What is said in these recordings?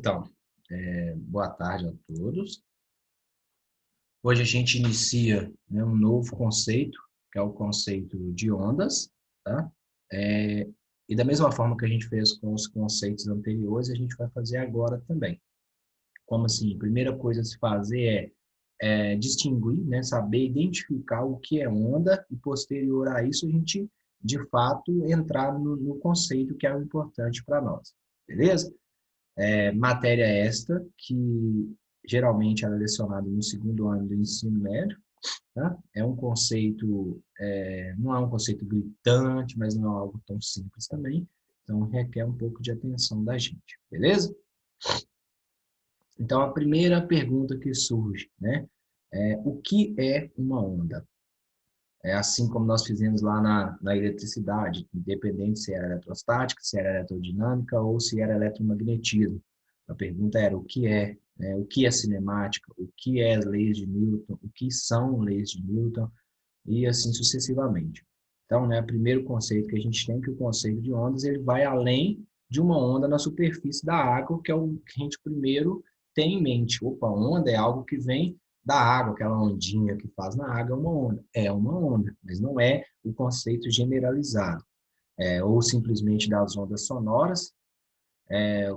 Então, boa tarde a todos. Hoje a gente inicia, né, um novo conceito, que é o conceito de ondas, tá? E da mesma forma que a gente fez com os conceitos anteriores, a gente vai fazer agora também. Como assim? A primeira coisa a se fazer é distinguir, né, saber identificar o que é onda e posterior a isso a gente, de fato, entrar no conceito que é o importante para nós. Beleza? Matéria esta que geralmente ela é lecionada no segundo ano do ensino médio, tá? É um conceito, não é um conceito gritante, mas não é algo tão simples também, então requer um pouco de atenção da gente, beleza? Então a primeira pergunta que surge, né, o que é uma onda? É assim como nós fizemos lá na eletricidade, independente se era eletrostática, se era eletrodinâmica ou se era eletromagnetismo. A pergunta era o que é, né? O que é cinemática, o que é as leis de Newton, o que são leis de Newton, e assim sucessivamente. Então, né, o primeiro conceito que a gente tem, que o conceito de ondas, ele vai além de uma onda na superfície da água, que é o que a gente primeiro tem em mente. Opa, onda é algo que vem da água, aquela ondinha que faz na água é uma onda. É uma onda, mas não é o conceito generalizado. Ou simplesmente das ondas sonoras,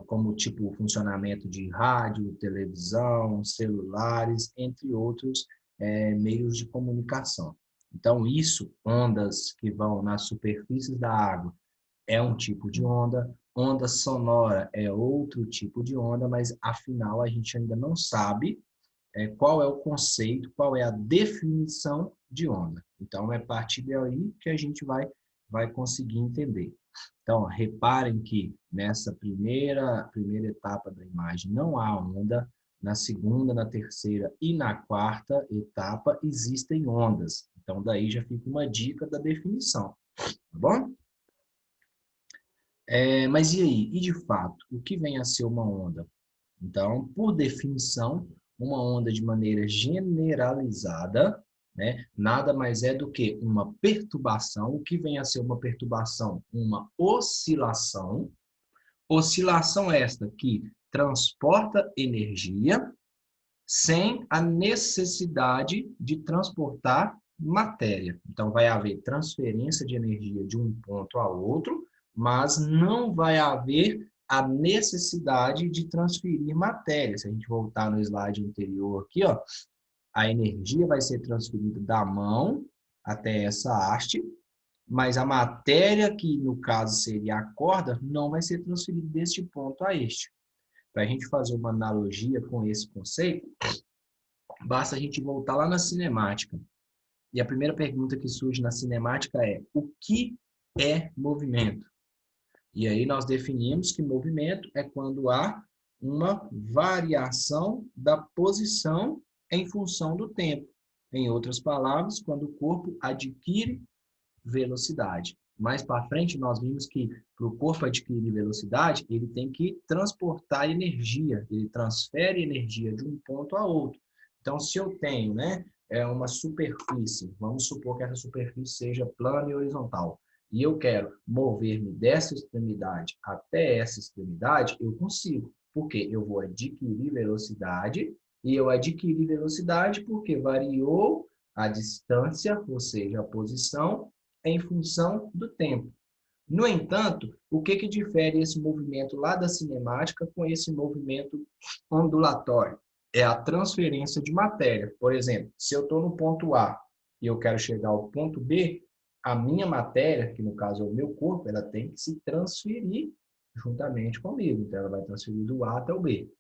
como tipo o funcionamento de rádio, televisão, celulares, entre outros meios de comunicação. Então, isso, ondas que vão nas superfícies da água, é um tipo de onda sonora é outro tipo de onda, mas afinal a gente ainda não sabe qual é o conceito, qual é a definição de onda. Então, é a partir daí que a gente vai conseguir entender. Então, reparem que nessa primeira etapa da imagem não há onda, na segunda, na terceira e na quarta etapa existem ondas. Então, daí já fica uma dica da definição, tá bom? Mas e aí? E de fato, o que vem a ser uma onda? Então, por definição, uma onda de maneira generalizada, né, nada mais é do que uma perturbação. O que vem a ser uma perturbação? Uma oscilação. Oscilação esta que transporta energia sem a necessidade de transportar matéria. Então, vai haver transferência de energia de um ponto a outro, mas não vai haver a necessidade de transferir matéria. Se a gente voltar no slide anterior aqui, ó, a energia vai ser transferida da mão até essa haste, mas a matéria, que no caso seria a corda, não vai ser transferida deste ponto a este. Para a gente fazer uma analogia com esse conceito, basta a gente voltar lá na cinemática. E a primeira pergunta que surge na cinemática é: o que é movimento? E aí nós definimos que movimento é quando há uma variação da posição em função do tempo. Em outras palavras, quando o corpo adquire velocidade. Mais para frente, nós vimos que para o corpo adquirir velocidade, ele tem que transportar energia, ele transfere energia de um ponto a outro. Então, se eu tenho, né, uma superfície, vamos supor que essa superfície seja plana e horizontal, e eu quero mover-me dessa extremidade até essa extremidade, eu consigo. Porque eu vou adquirir velocidade, e eu adquiri velocidade porque variou a distância, ou seja, a posição, em função do tempo. No entanto, o que difere esse movimento lá da cinemática com esse movimento ondulatório? É a transferência de matéria. Por exemplo, se eu estou no ponto A e eu quero chegar ao ponto B, a minha matéria, que no caso é o meu corpo, ela tem que se transferir juntamente comigo. Então, ela vai transferir do A até o B.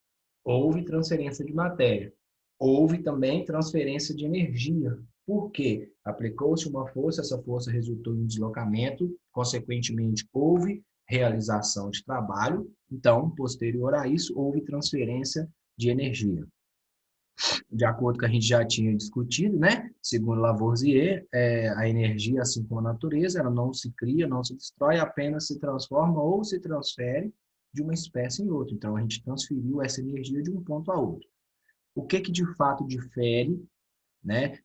Houve transferência de matéria. Houve também transferência de energia. Por quê? Aplicou-se uma força, essa força resultou em um deslocamento, consequentemente, houve realização de trabalho. Então, posterior a isso, houve transferência de energia. De acordo com o que a gente já tinha discutido, né? Segundo Lavoisier, a energia, assim como a natureza, ela não se cria, não se destrói, apenas se transforma ou se transfere de uma espécie em outra. Então, a gente transferiu essa energia de um ponto a outro. O que de fato difere, né,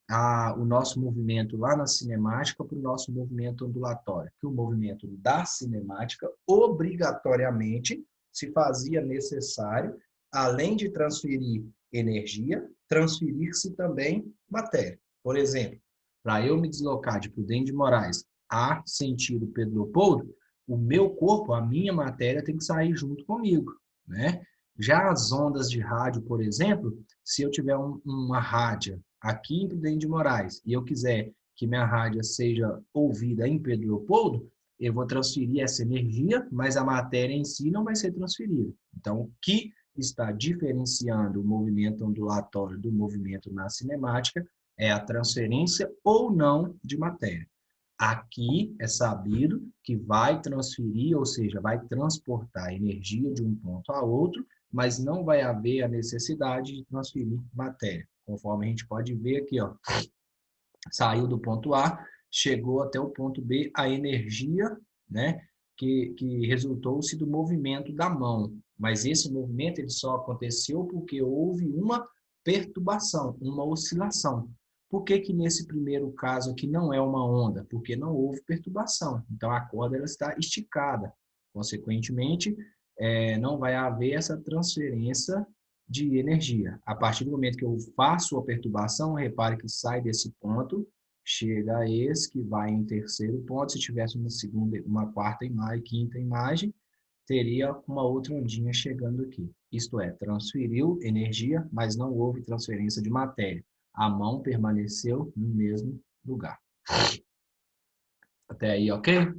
o nosso movimento lá na cinemática para o nosso movimento ondulatório? Que o movimento da cinemática, obrigatoriamente, se fazia necessário além de transferir energia, transferir-se também matéria. Por exemplo, para eu me deslocar de Prudente de Moraes a sentido Pedro Leopoldo, o meu corpo, a minha matéria tem que sair junto comigo, né? Já as ondas de rádio, por exemplo, se eu tiver uma rádio aqui em Prudente de Moraes e eu quiser que minha rádio seja ouvida em Pedro Leopoldo, eu vou transferir essa energia, mas a matéria em si não vai ser transferida. Então, o que está diferenciando o movimento ondulatório do movimento na cinemática é a transferência ou não de matéria. Aqui é sabido que vai transferir, ou seja, vai transportar energia de um ponto a outro, mas não vai haver a necessidade de transferir matéria. Conforme a gente pode ver aqui, ó, saiu do ponto A, chegou até o ponto B, a energia, né, que resultou-se do movimento da mão. Mas esse movimento ele só aconteceu porque houve uma perturbação, uma oscilação. Por que que nesse primeiro caso aqui não é uma onda? Porque não houve perturbação. Então a corda ela está esticada. Consequentemente, não vai haver essa transferência de energia. A partir do momento que eu faço a perturbação, repare que sai desse ponto, chega a esse, que vai em terceiro ponto. Se tivesse uma segunda, uma quarta imagem, quinta imagem, teria uma outra ondinha chegando aqui. Isto é, transferiu energia, mas não houve transferência de matéria. A mão permaneceu no mesmo lugar. Até aí, ok?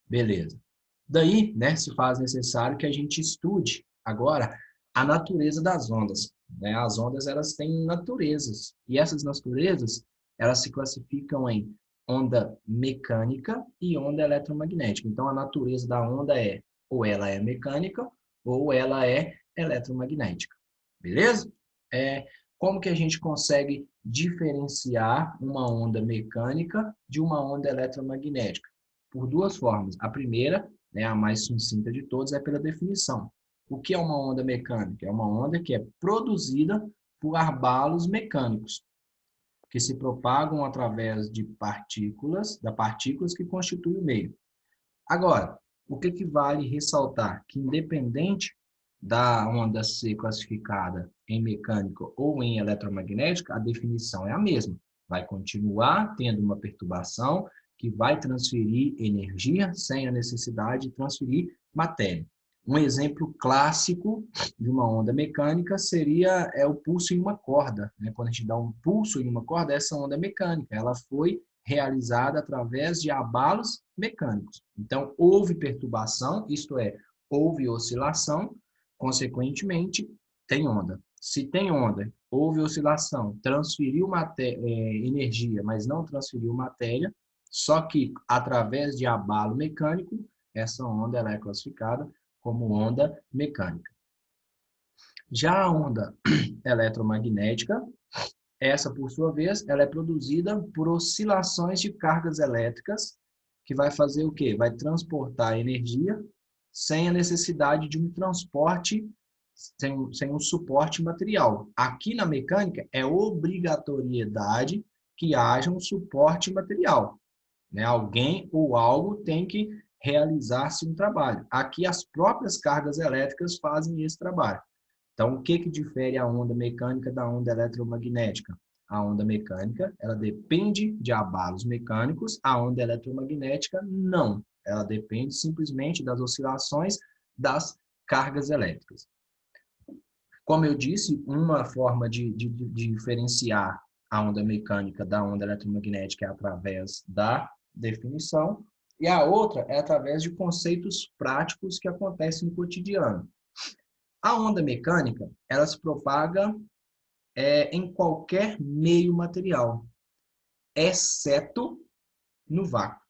Beleza. Daí, né, se faz necessário que a gente estude agora a natureza das ondas, né? As ondas, elas têm naturezas, e essas naturezas, elas se classificam em onda mecânica e onda eletromagnética. Então, a natureza da onda é, ou ela é mecânica, ou ela é eletromagnética. Beleza? Como que a gente consegue diferenciar uma onda mecânica de uma onda eletromagnética? Por duas formas. A primeira, né, a mais sucinta de todas, é pela definição. O que é uma onda mecânica? É uma onda que é produzida por abalos mecânicos, que se propagam através de partículas que constituem o meio. Agora, o que vale ressaltar? Que independente da onda ser classificada em mecânica ou em eletromagnética, a definição é a mesma. Vai continuar tendo uma perturbação que vai transferir energia sem a necessidade de transferir matéria. Um exemplo clássico de uma onda mecânica seria o pulso em uma corda, né? Quando a gente dá um pulso em uma corda, essa onda é mecânica. Ela foi realizada através de abalos mecânicos. Então, houve perturbação, isto é, houve oscilação, consequentemente, tem onda. Se tem onda, houve oscilação, transferiu energia, mas não transferiu matéria, só que através de abalo mecânico, essa onda ela é classificada como onda mecânica. Já a onda eletromagnética, essa, por sua vez, ela é produzida por oscilações de cargas elétricas, que vai fazer o quê? Vai transportar energia sem a necessidade de um transporte, sem um suporte material. Aqui na mecânica, é obrigatoriedade que haja um suporte material, né? Alguém ou algo tem que realizar-se um trabalho. Aqui, as próprias cargas elétricas fazem esse trabalho. Então, o que difere a onda mecânica da onda eletromagnética? A onda mecânica, ela depende de abalos mecânicos, a onda eletromagnética não. Ela depende simplesmente das oscilações das cargas elétricas. Como eu disse, uma forma de diferenciar a onda mecânica da onda eletromagnética é através da definição, e a outra é através de conceitos práticos que acontecem no cotidiano. A onda mecânica, ela se propaga em qualquer meio material, exceto no vácuo.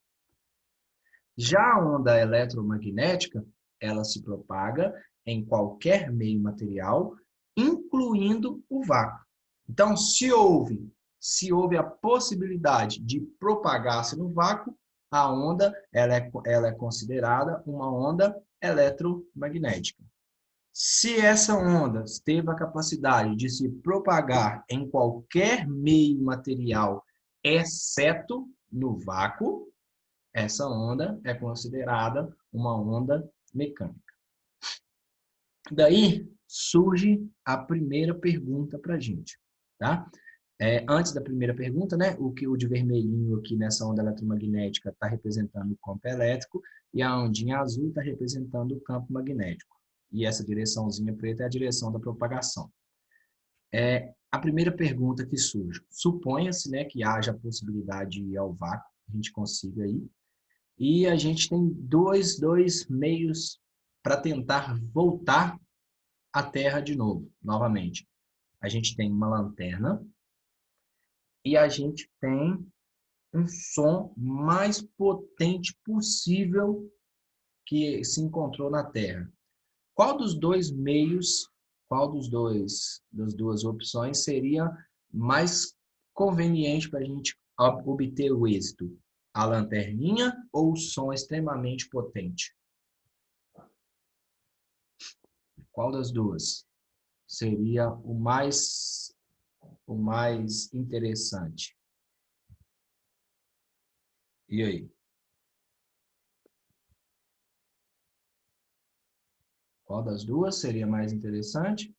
Já a onda eletromagnética, ela se propaga em qualquer meio material, incluindo o vácuo. Então, se houve a possibilidade de propagar-se no vácuo, a onda ela é considerada uma onda eletromagnética. Se essa onda teve a capacidade de se propagar em qualquer meio material, exceto no vácuo, essa onda é considerada uma onda mecânica. Daí surge a primeira pergunta para a gente, tá? Antes da primeira pergunta, né, o de vermelhinho aqui nessa onda eletromagnética está representando o campo elétrico e a ondinha azul está representando o campo magnético. E essa direçãozinha preta é a direção da propagação. A primeira pergunta que surge, suponha-se, né, que haja a possibilidade de ir ao vácuo, a gente consiga ir, e a gente tem dois meios para tentar voltar à Terra de novo, novamente. A gente tem uma lanterna e a gente tem um som mais potente possível que se encontrou na Terra. Qual dos dois meios, das duas opções seria mais conveniente para a gente obter o êxito? A lanterninha ou o som extremamente potente? Qual das duas seria o mais interessante? E aí? Qual das duas seria mais interessante?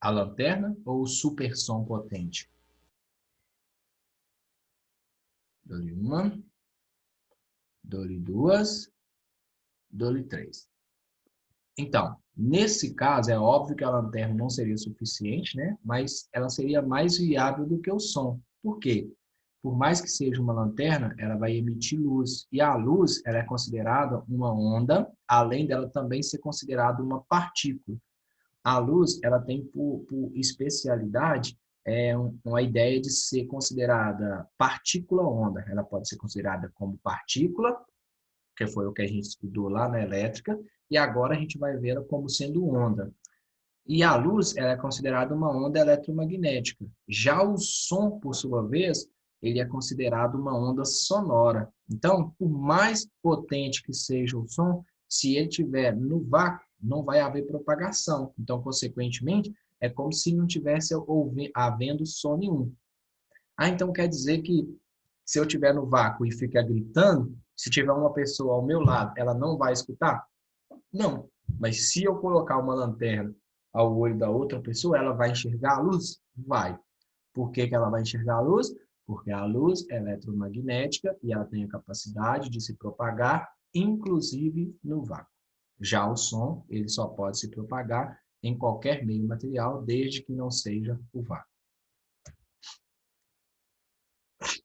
A lanterna ou o super som potente? Dou-lhe uma, dou-lhe duas, dou-lhe três. Então, nesse caso, é óbvio que a lanterna não seria suficiente, né? Mas ela seria mais viável do que o som. Por quê? Por mais que seja uma lanterna, ela vai emitir luz. E a luz, ela é considerada uma onda, além dela também ser considerada uma partícula. A luz, ela tem por especialidade uma ideia de ser considerada partícula-onda. Ela pode ser considerada como partícula, que foi o que a gente estudou lá na elétrica, e agora a gente vai vê-la como sendo onda. E a luz, ela é considerada uma onda eletromagnética. Já o som, por sua vez, ele é considerado uma onda sonora. Então, por mais potente que seja o som, se ele estiver no vácuo, não vai haver propagação. Então, consequentemente, é como se não tivesse havendo som nenhum. Então quer dizer que se eu estiver no vácuo e ficar gritando, se tiver uma pessoa ao meu lado, ela não vai escutar? Não. Mas se eu colocar uma lanterna ao olho da outra pessoa, ela vai enxergar a luz? Vai. Por que que ela vai enxergar a luz? Porque a luz é eletromagnética e ela tem a capacidade de se propagar, inclusive no vácuo. Já o som, ele só pode se propagar em qualquer meio material, desde que não seja o vácuo.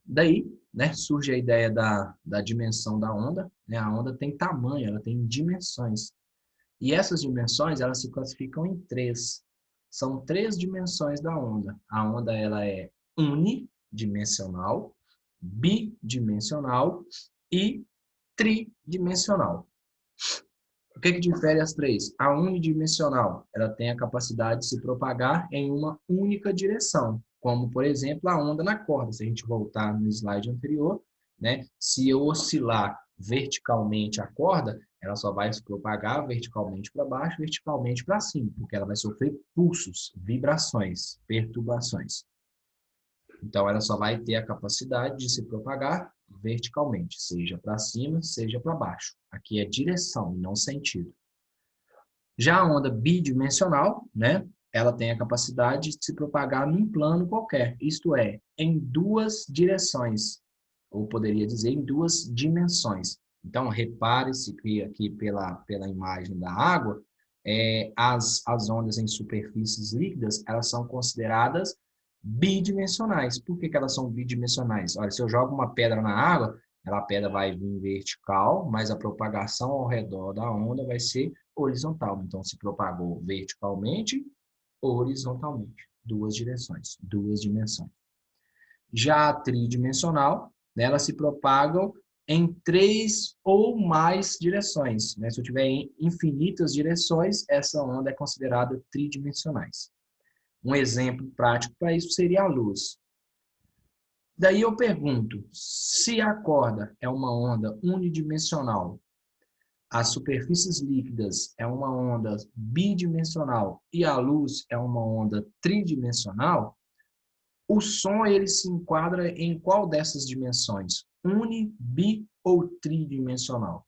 Daí, né, surge a ideia da dimensão da onda. Né? A onda tem tamanho, ela tem dimensões. E essas dimensões, elas se classificam em três. São três dimensões da onda. A onda ela é unidimensional, bidimensional e tridimensional. O que difere as três? A unidimensional, ela tem a capacidade de se propagar em uma única direção, como, por exemplo, a onda na corda. Se a gente voltar no slide anterior, né, se eu oscilar verticalmente a corda, ela só vai se propagar verticalmente para baixo, verticalmente para cima, porque ela vai sofrer pulsos, vibrações, perturbações. Então, ela só vai ter a capacidade de se propagar verticalmente, seja para cima, seja para baixo. Aqui é direção, não sentido. Já a onda bidimensional, né, ela tem a capacidade de se propagar num plano qualquer, isto é, em duas direções, ou poderia dizer em duas dimensões. Então, repare-se que aqui pela imagem da água, as ondas em superfícies líquidas, elas são consideradas bidimensionais. Por que elas são bidimensionais? Olha, se eu jogo uma pedra na água, a pedra vai vir vertical, mas a propagação ao redor da onda vai ser horizontal. Então, se propagou verticalmente ou horizontalmente. Duas direções, duas dimensões. Já a tridimensional, né, elas se propagam em três ou mais direções. Né? Se eu tiver em infinitas direções, essa onda é considerada tridimensionais. Um exemplo prático para isso seria a luz. Daí eu pergunto, se a corda é uma onda unidimensional, as superfícies líquidas é uma onda bidimensional e a luz é uma onda tridimensional, o som ele se enquadra em qual dessas dimensões? Uni, bi ou tridimensional?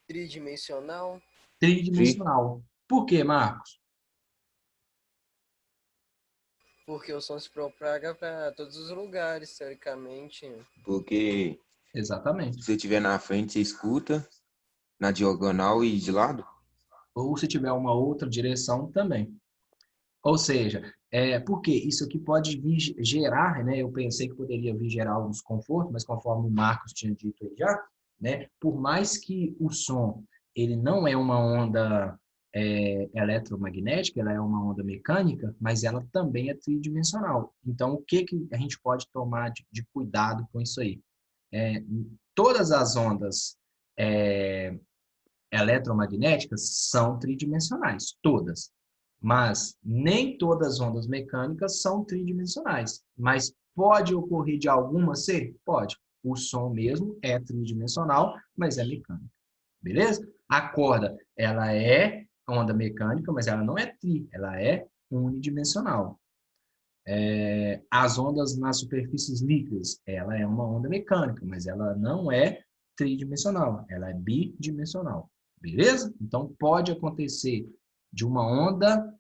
Tridimensional? Tridimensional. Por quê, Marcos? Porque o som se propaga para todos os lugares, teoricamente. Porque Exatamente. se você estiver na frente, você escuta na diagonal e de lado. Ou se tiver uma outra direção também. Ou seja, porque isso aqui pode vir gerar, né? Eu pensei que poderia vir gerar algum desconforto, mas conforme o Marcos tinha dito aí já, né? Por mais que o som ele não é uma onda eletromagnética, ela é uma onda mecânica, mas ela também é tridimensional. Então, o que que a gente pode tomar de cuidado com isso aí? É, todas as ondas é, eletromagnéticas são tridimensionais, todas. Mas nem todas as ondas mecânicas são tridimensionais. Mas pode ocorrer de alguma ser? Pode. O som mesmo é tridimensional, mas é mecânico. Beleza? A corda, ela é onda mecânica, mas ela não é tri, ela é unidimensional. As ondas nas superfícies líquidas, ela é uma onda mecânica, mas ela não é tridimensional, ela é bidimensional. Beleza? Então, pode acontecer de uma onda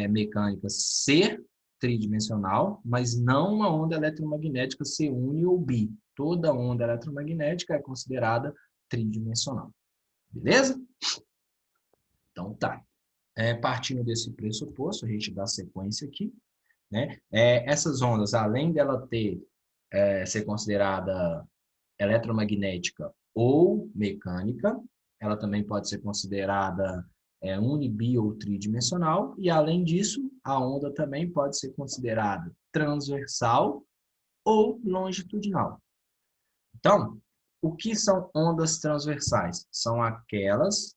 mecânica ser tridimensional, mas não uma onda eletromagnética ser uni ou bi. Toda onda eletromagnética é considerada tridimensional. Beleza? Então, tá. Partindo desse pressuposto, a gente dá sequência aqui, né? Essas ondas, além dela ser considerada eletromagnética ou mecânica, ela também pode ser considerada uni, bi ou tridimensional, e além disso, a onda também pode ser considerada transversal ou longitudinal. Então, o que são ondas transversais? São aquelas,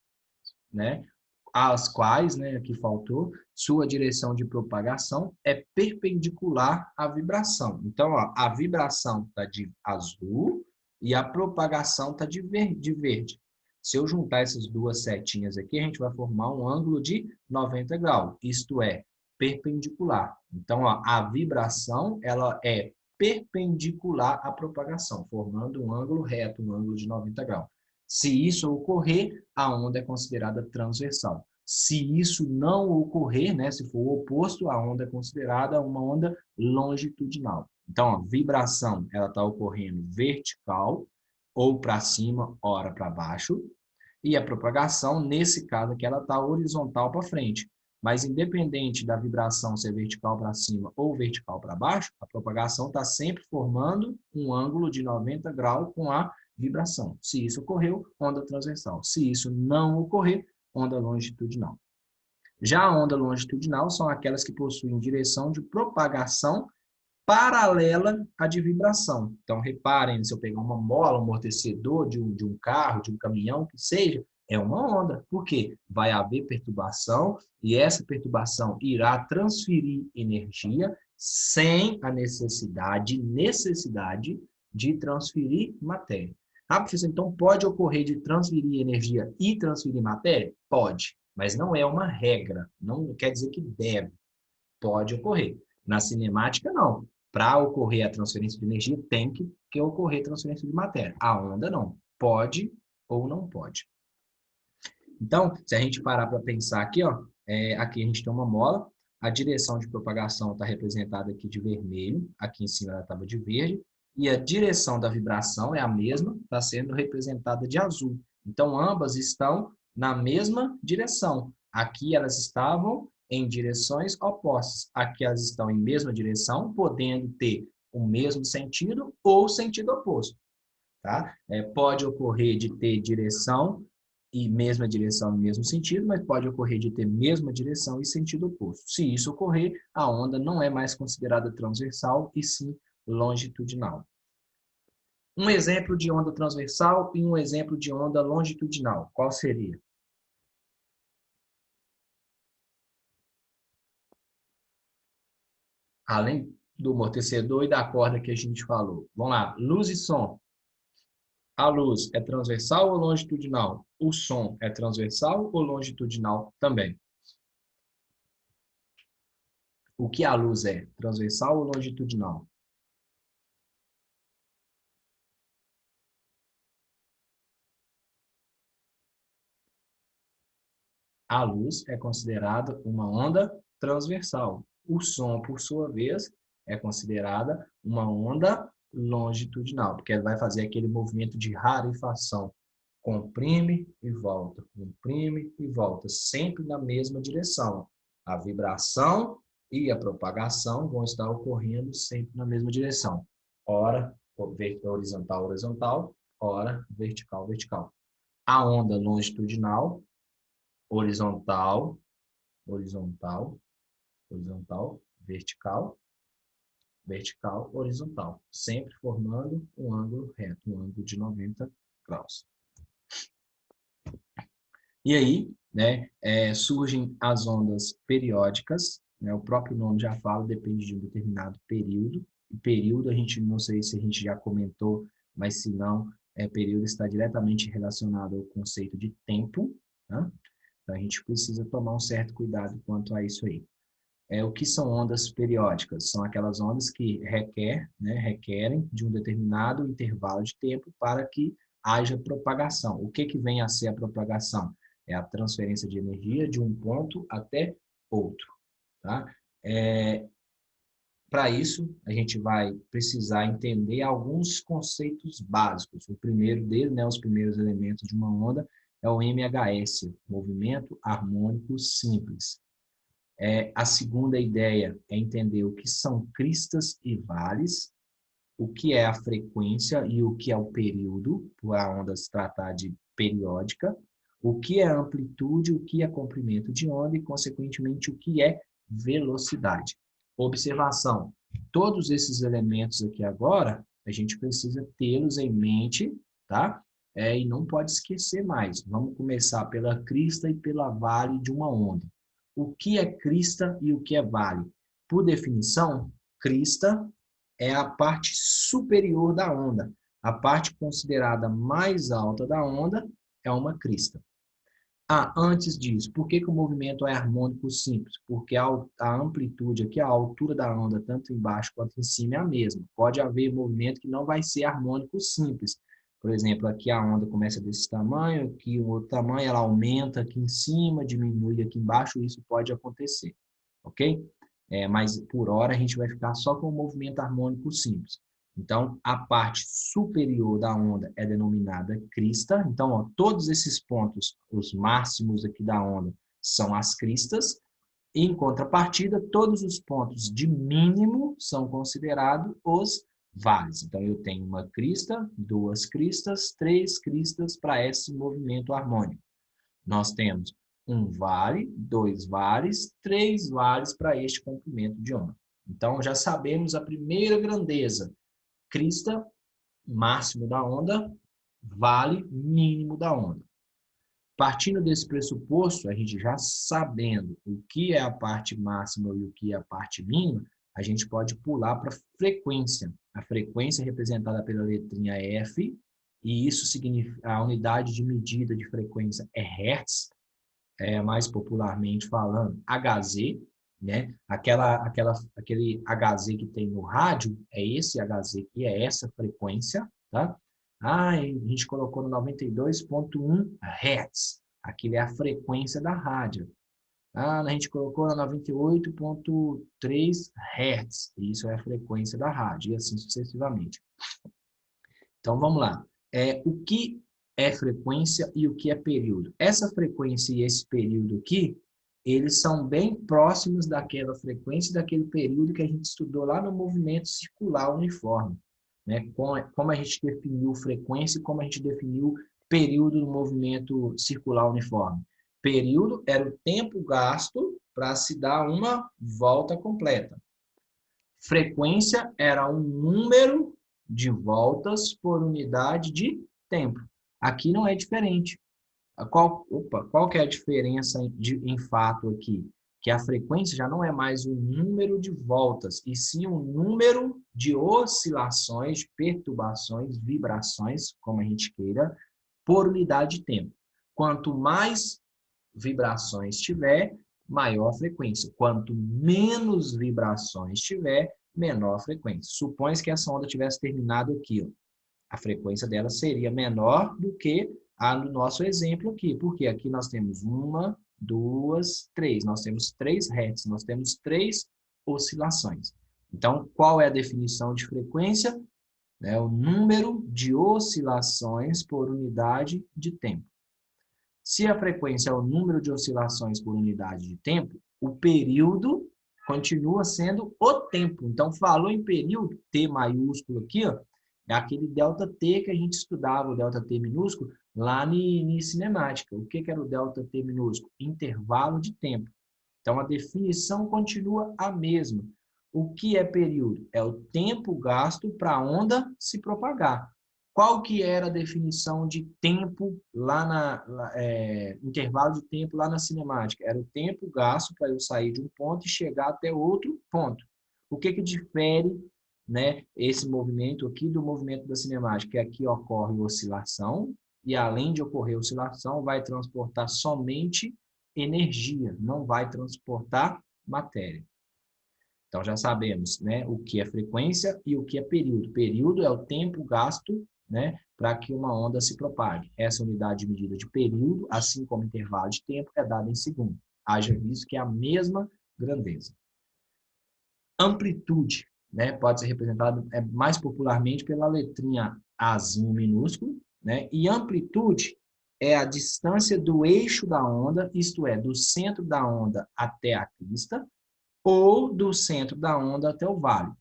né, as quais, né, aqui faltou, sua direção de propagação é perpendicular à vibração. Então, ó, a vibração está de azul e a propagação está de verde. Se eu juntar essas duas setinhas aqui, a gente vai formar um ângulo de 90 graus, isto é, perpendicular. Então, ó, a vibração ela é perpendicular à propagação, formando um ângulo reto, um ângulo de 90 graus. Se isso ocorrer, a onda é considerada transversal. Se isso não ocorrer, né, se for o oposto, a onda é considerada uma onda longitudinal. Então, a vibração ela está ocorrendo vertical, ou para cima, ora para baixo, e a propagação, nesse caso aqui, ela está horizontal para frente. Mas independente da vibração ser vertical para cima ou vertical para baixo, a propagação está sempre formando um ângulo de 90 graus com a vibração. Se isso ocorreu, onda transversal. Se isso não ocorrer, onda longitudinal. Já a onda longitudinal são aquelas que possuem direção de propagação paralela à de vibração. Então, reparem, se eu pegar uma mola, um amortecedor de um carro, de um caminhão, que seja, é uma onda. Por quê? Vai haver perturbação e essa perturbação irá transferir energia sem a necessidade de transferir matéria. Ah, professor, então pode ocorrer de transferir energia e transferir matéria? Pode, mas não é uma regra. Não quer dizer que deve. Pode ocorrer. Na cinemática, não. Para ocorrer a transferência de energia, tem que ocorrer transferência de matéria. A onda, não. Pode ou não pode. Então, se a gente parar para pensar aqui, ó, aqui a gente tem uma mola, a direção de propagação está representada aqui de vermelho, aqui em cima ela estava de verde, e a direção da vibração é a mesma, está sendo representada de azul. Então, ambas estão na mesma direção. Aqui elas estavam em direções opostas. Aqui elas estão em mesma direção, podendo ter o mesmo sentido ou sentido oposto. Tá? Pode ocorrer de ter direção e mesma direção no mesmo sentido, mas pode ocorrer de ter mesma direção e sentido oposto. Se isso ocorrer, a onda não é mais considerada transversal e sim longitudinal. Um exemplo de onda transversal e um exemplo de onda longitudinal. Qual seria? Além do amortecedor e da corda que a gente falou. Vamos lá, luz e som. A luz é transversal ou longitudinal? O som é transversal ou longitudinal também? O que a luz é? Transversal ou longitudinal? A luz é considerada uma onda transversal. O som, por sua vez, é considerada uma onda longitudinal, porque ela vai fazer aquele movimento de rarefação. Comprime e volta, sempre na mesma direção. A vibração e a propagação vão estar ocorrendo sempre na mesma direção. Ora horizontal, horizontal, ora vertical, vertical. A onda longitudinal, horizontal, horizontal, horizontal, vertical, vertical, horizontal, sempre formando um ângulo reto, um ângulo de 90 graus. E aí, né, surgem as ondas periódicas, né, o próprio nome já fala, depende de um determinado período. E período, a gente não sei se a gente já comentou, mas se não, período está diretamente relacionado ao conceito de tempo, tá? Então, a gente precisa tomar um certo cuidado quanto a isso aí. O que são ondas periódicas? São aquelas ondas que requerem de um determinado intervalo de tempo para que haja propagação. O que vem a ser a propagação? É a transferência de energia de um ponto até outro. Tá? Para isso, a gente vai precisar entender alguns conceitos básicos. O primeiro deles, né, os primeiros elementos de uma onda, é o MHS, Movimento Harmônico Simples. A segunda ideia é entender o que são cristas e vales, o que é a frequência e o que é o período, por a onda se tratar de periódica, o que é amplitude, o que é comprimento de onda e, consequentemente, o que é velocidade. Observação: todos esses elementos aqui agora, a gente precisa tê-los em mente, tá? E não pode esquecer mais. Vamos começar pela crista e pela vale de uma onda. O que é crista e o que é vale? Por definição, crista é a parte superior da onda. A parte considerada mais alta da onda é uma crista. Antes disso, por que o movimento é harmônico simples? Porque a amplitude aqui, a altura da onda, tanto embaixo quanto em cima, é a mesma. Pode haver movimento que não vai ser harmônico simples. Por exemplo, aqui a onda começa desse tamanho, aqui o outro tamanho, ela aumenta aqui em cima, diminui aqui embaixo, isso pode acontecer, ok? Mas por hora a gente vai ficar só com o movimento harmônico simples. Então, a parte superior da onda é denominada crista. Então, ó, todos esses pontos, os máximos aqui da onda, são as cristas. Em contrapartida, todos os pontos de mínimo são considerados os vales. Então, eu tenho uma crista, duas cristas, três cristas para esse movimento harmônico. Nós temos um vale, dois vales, três vales para este comprimento de onda. Então, já sabemos a primeira grandeza. Crista, máximo da onda, vale, mínimo da onda. Partindo desse pressuposto, a gente já sabendo o que é a parte máxima e o que é a parte mínima, a gente pode pular para a frequência. A frequência é representada pela letrinha F, e isso significa, a unidade de medida de frequência é Hertz, mais popularmente falando, HZ, né? Aquele HZ que tem no rádio, é esse HZ que é essa frequência, tá? A gente colocou no 92.1 Hz. Aquilo é a frequência da rádio. A gente colocou no 98.3 Hz. Isso é a frequência da rádio, e assim sucessivamente. Então, vamos lá. O que é frequência e o que é período? Essa frequência e esse período aqui, eles são bem próximos daquela frequência e daquele período que a gente estudou lá no movimento circular uniforme, né? Como a gente definiu frequência e como a gente definiu período no movimento circular uniforme. Período era o tempo gasto para se dar uma volta completa. Frequência era um número de voltas por unidade de tempo. Aqui não é diferente. Qual que é a diferença em fato aqui? Que a frequência já não é mais um número de voltas, e sim um número de oscilações, perturbações, vibrações, como a gente queira, por unidade de tempo. Quanto mais vibrações tiver, maior a frequência. Quanto menos vibrações tiver, menor a frequência. Supõe que essa onda tivesse terminado aqui, ó. A frequência dela seria menor do que a do nosso exemplo aqui, porque aqui nós temos 1, 2, 3. Nós temos 3 Hz, nós temos 3 oscilações. Então, qual é a definição de frequência? É o número de oscilações por unidade de tempo. Se a frequência é o número de oscilações por unidade de tempo, o período continua sendo o tempo. Então, falou em período, T maiúsculo aqui, ó, é aquele ΔT que a gente estudava, o ΔT minúsculo, lá em cinemática. O que era o ΔT minúsculo? Intervalo de tempo. Então, a definição continua a mesma. O que é período? É o tempo gasto para a onda se propagar. Qual que era a definição de tempo intervalo de tempo lá na cinemática? Era o tempo gasto para eu sair de um ponto e chegar até outro ponto. O que difere, né, esse movimento aqui do movimento da cinemática? Que aqui ocorre oscilação e, além de ocorrer oscilação, vai transportar somente energia, não vai transportar matéria. Então, já sabemos, né, o que é frequência e o que é período. Período é o tempo gasto, né, para que uma onda se propague. Essa unidade de medida de período, assim como intervalo de tempo, é dada em segundo. Haja visto que é a mesma grandeza. Amplitude, né, pode ser representada mais popularmente pela letrinha Azinho minúsculo, né, e amplitude é a distância do eixo da onda, isto é, do centro da onda até a crista, ou do centro da onda até o vale.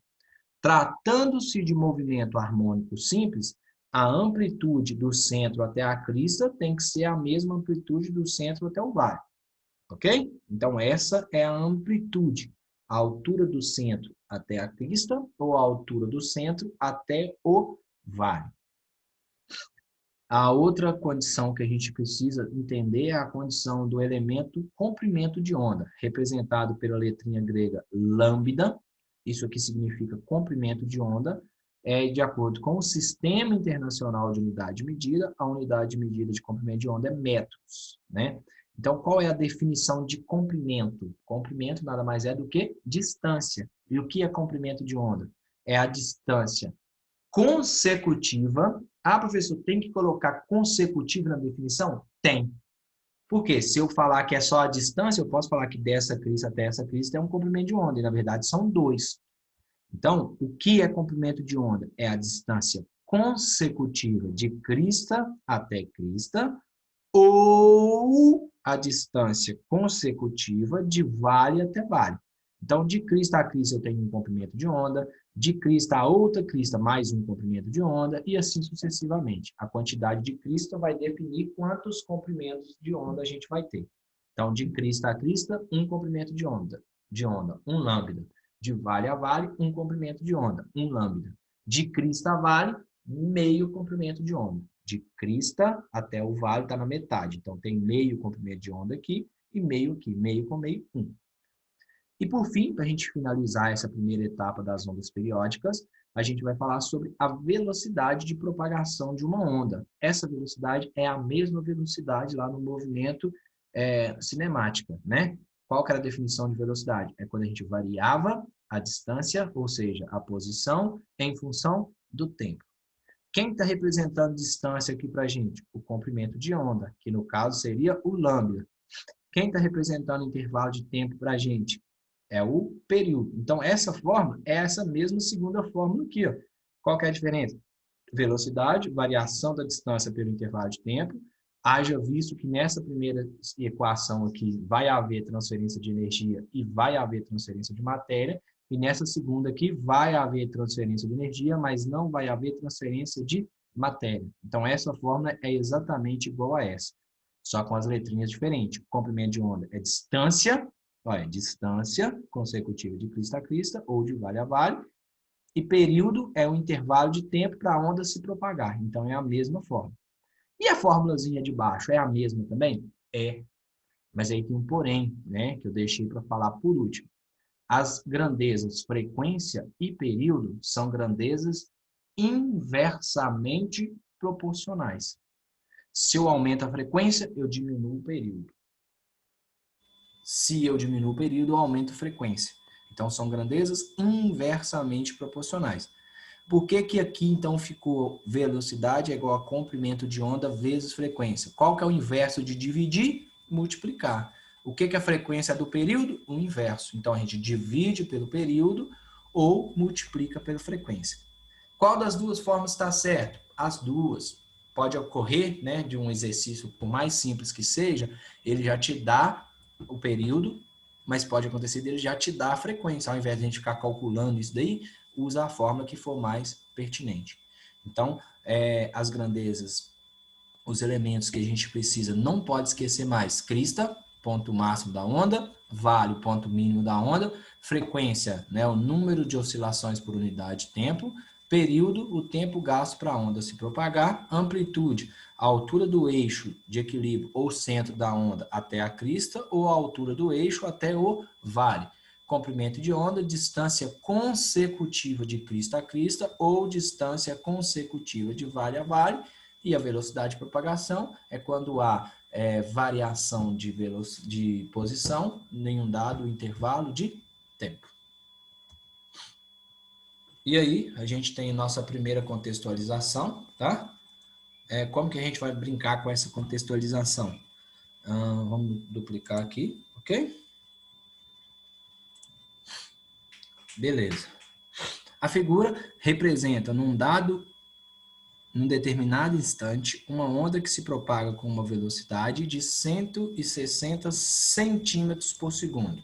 Tratando-se de movimento harmônico simples, a amplitude do centro até a crista tem que ser a mesma amplitude do centro até o vale. Ok? Então, essa é a amplitude. A altura do centro até a crista ou a altura do centro até o vale. A outra condição que a gente precisa entender é a condição do elemento comprimento de onda, representado pela letrinha grega lambda. Isso aqui significa comprimento de onda. De acordo com o Sistema Internacional de Unidade de Medida, a unidade de medida de comprimento de onda é metros, né? Então, qual é a definição de comprimento? Comprimento nada mais é do que distância. E o que é comprimento de onda? É a distância consecutiva. Ah, professor, tem que colocar consecutiva na definição? Tem. Por quê? Se eu falar que é só a distância, eu posso falar que dessa crista até essa crista é um comprimento de onda, e na verdade são 2. Então, o que é comprimento de onda? É a distância consecutiva de crista até crista ou a distância consecutiva de vale até vale. Então, de crista a crista eu tenho um comprimento de onda, de crista a outra crista mais um comprimento de onda e assim sucessivamente. A quantidade de crista vai definir quantos comprimentos de onda a gente vai ter. Então, de crista a crista, um comprimento de onda, um lambda. De vale a vale, um comprimento de onda, um lambda. De crista a vale, meio comprimento de onda. De crista até o vale está na metade. Então, tem meio comprimento de onda aqui e meio aqui. Meio com meio, 1. E, por fim, para a gente finalizar essa primeira etapa das ondas periódicas, a gente vai falar sobre a velocidade de propagação de uma onda. Essa velocidade é a mesma velocidade lá no movimento cinemática, né? Qual que era a definição de velocidade? É quando a gente variava a distância, ou seja, a posição, em função do tempo. Quem está representando distância aqui para a gente? O comprimento de onda, que no caso seria o lambda. Quem está representando intervalo de tempo para a gente? É o período. Então, essa forma é essa mesma segunda fórmula aqui. Ó. Qual que é a diferença? Velocidade, variação da distância pelo intervalo de tempo. Haja visto que nessa primeira equação aqui vai haver transferência de energia e vai haver transferência de matéria. E nessa segunda aqui vai haver transferência de energia, mas não vai haver transferência de matéria. Então, essa fórmula é exatamente igual a essa, só com as letrinhas diferentes. O comprimento de onda é distância, olha, distância consecutiva de crista a crista ou de vale a vale. E período é o intervalo de tempo para a onda se propagar. Então, é a mesma fórmula. E a fórmulazinha de baixo é a mesma também? É. Mas aí tem um porém, né, que eu deixei para falar por último. As grandezas frequência e período são grandezas inversamente proporcionais. Se eu aumento a frequência, eu diminuo o período. Se eu diminuo o período, eu aumento a frequência. Então, são grandezas inversamente proporcionais. Por que que aqui, então, ficou velocidade é igual a comprimento de onda vezes frequência? Qual que é o inverso de dividir? Multiplicar. O que é a frequência do período? O inverso. Então, a gente divide pelo período ou multiplica pela frequência. Qual das duas formas está certo? As duas. Pode ocorrer, né, de um exercício, por mais simples que seja, ele já te dá o período, mas pode acontecer dele já te dar a frequência. Ao invés de a gente ficar calculando isso daí, usa a forma que for mais pertinente. Então, as grandezas, os elementos que a gente precisa, não pode esquecer mais. Crista, ponto máximo da onda, vale, ponto mínimo da onda, frequência, né, o número de oscilações por unidade de tempo, período, o tempo gasto para a onda se propagar, amplitude, a altura do eixo de equilíbrio ou centro da onda até a crista ou a altura do eixo até o vale. Comprimento de onda, distância consecutiva de crista a crista ou distância consecutiva de vale a vale. E a velocidade de propagação é quando há variação de posição em um dado intervalo de tempo. E aí, a gente tem nossa primeira contextualização, tá? Como que a gente vai brincar com essa contextualização? Vamos duplicar aqui, ok? Beleza. A figura representa num determinado instante, uma onda que se propaga com uma velocidade de 160 centímetros por segundo.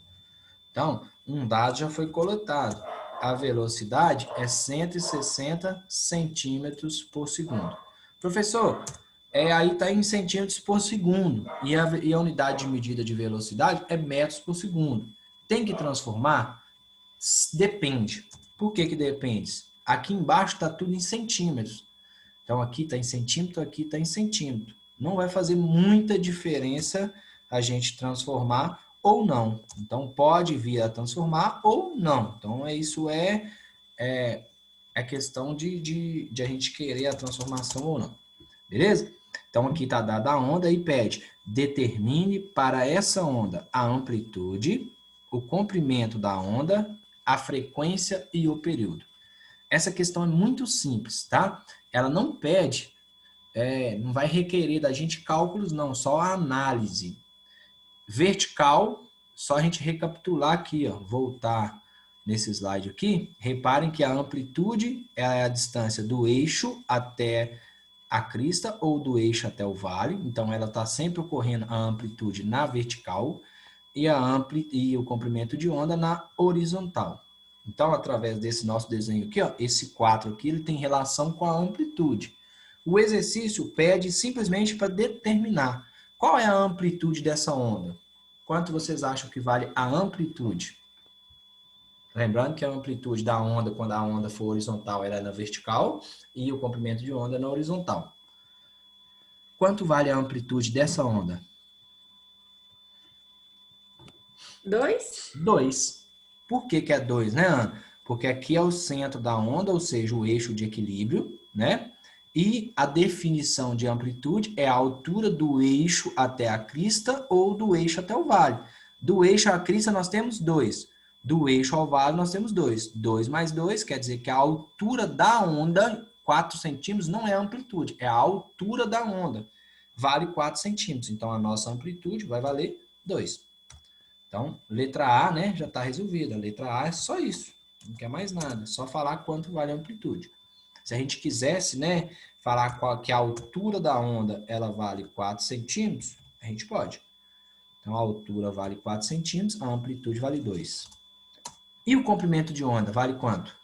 Então, um dado já foi coletado. A velocidade é 160 centímetros por segundo. Professor, aí está em centímetros por segundo. E a unidade de medida de velocidade é metros por segundo. Tem que transformar? Depende. Por que que depende? Aqui embaixo está tudo em centímetros. Então, aqui está em centímetro, aqui está em centímetro. Não vai fazer muita diferença a gente transformar ou não. Então, pode vir a transformar ou não. Então, isso é questão de a gente querer a transformação ou não. Beleza? Então, aqui está dada a onda e pede, determine para essa onda a amplitude, o comprimento da onda, a frequência e o período. Essa questão é muito simples, tá? Ela não pede, não vai requerer da gente cálculos, não, só a análise. Vertical, só a gente recapitular aqui, ó, voltar nesse slide aqui. Reparem que a amplitude é a distância do eixo até a crista ou do eixo até o vale. Então, ela está sempre ocorrendo a amplitude na vertical e o comprimento de onda na horizontal. Então, através desse nosso desenho aqui, ó, esse 4 aqui, ele tem relação com a amplitude. O exercício pede simplesmente para determinar qual é a amplitude dessa onda. Quanto vocês acham que vale a amplitude? Lembrando que a amplitude da onda, quando a onda for horizontal, ela é na vertical e o comprimento de onda é na horizontal. Quanto vale a amplitude dessa onda? 2. 2. Por que que é 2, né, Ana? Porque aqui é o centro da onda, ou seja, o eixo de equilíbrio, né? E a definição de amplitude é a altura do eixo até a crista ou do eixo até o vale. Do eixo à crista nós temos 2. Do eixo ao vale nós temos 2. 2 mais 2 quer dizer que a altura da onda, 4 centímetros, não é a amplitude, é a altura da onda. Vale 4 centímetros. Então, a nossa amplitude vai valer 2. Então, letra A, né, já está resolvida. A letra A é só isso. Não quer mais nada. Só falar quanto vale a amplitude. Se a gente quisesse, né, falar que a altura da onda ela vale 4 centímetros, a gente pode. Então, a altura vale 4 centímetros, a amplitude vale 2. E o comprimento de onda vale quanto?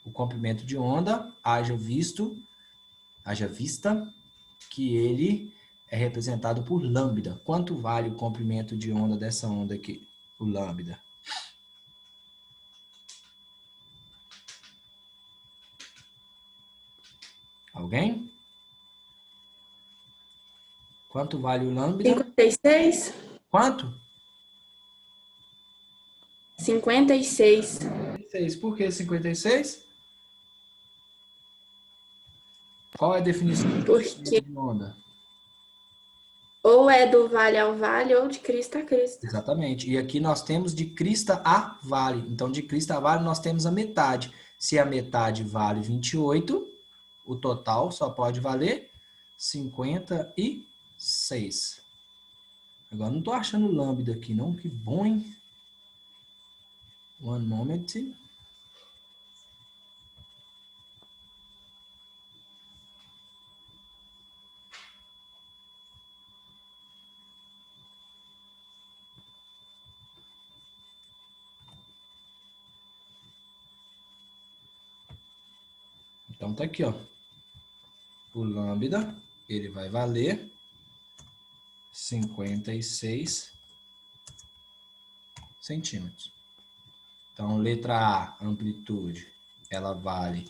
O comprimento de onda, haja vista que ele é representado por lambda. Quanto vale o comprimento de onda dessa onda aqui? O lambda. Alguém? Quanto vale o lambda? 56. Quanto? 56. 56. Por que 56? Qual é a definição de Porque comprimento de onda? ou é do vale ao vale ou de crista a crista. Exatamente. E aqui nós temos de crista a vale. Então, de crista a vale, nós temos a metade. Se a metade vale 28, o total só pode valer 56. Agora não tô achando lambda aqui, não. Que bom, hein? One moment. Então tá aqui, ó. O lambda, ele vai valer 56 centímetros. Então, letra A, amplitude, ela vale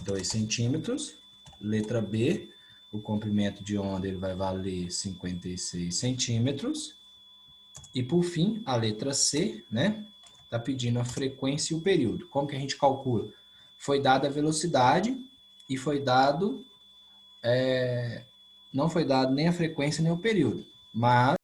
2 centímetros. Letra B, o comprimento de onda, ele vai valer 56 centímetros. E, por fim, a letra C, né? Tá pedindo a frequência e o período. Como que a gente calcula? Foi dada a velocidade e foi dado... não foi dado nem a frequência nem o período. Mas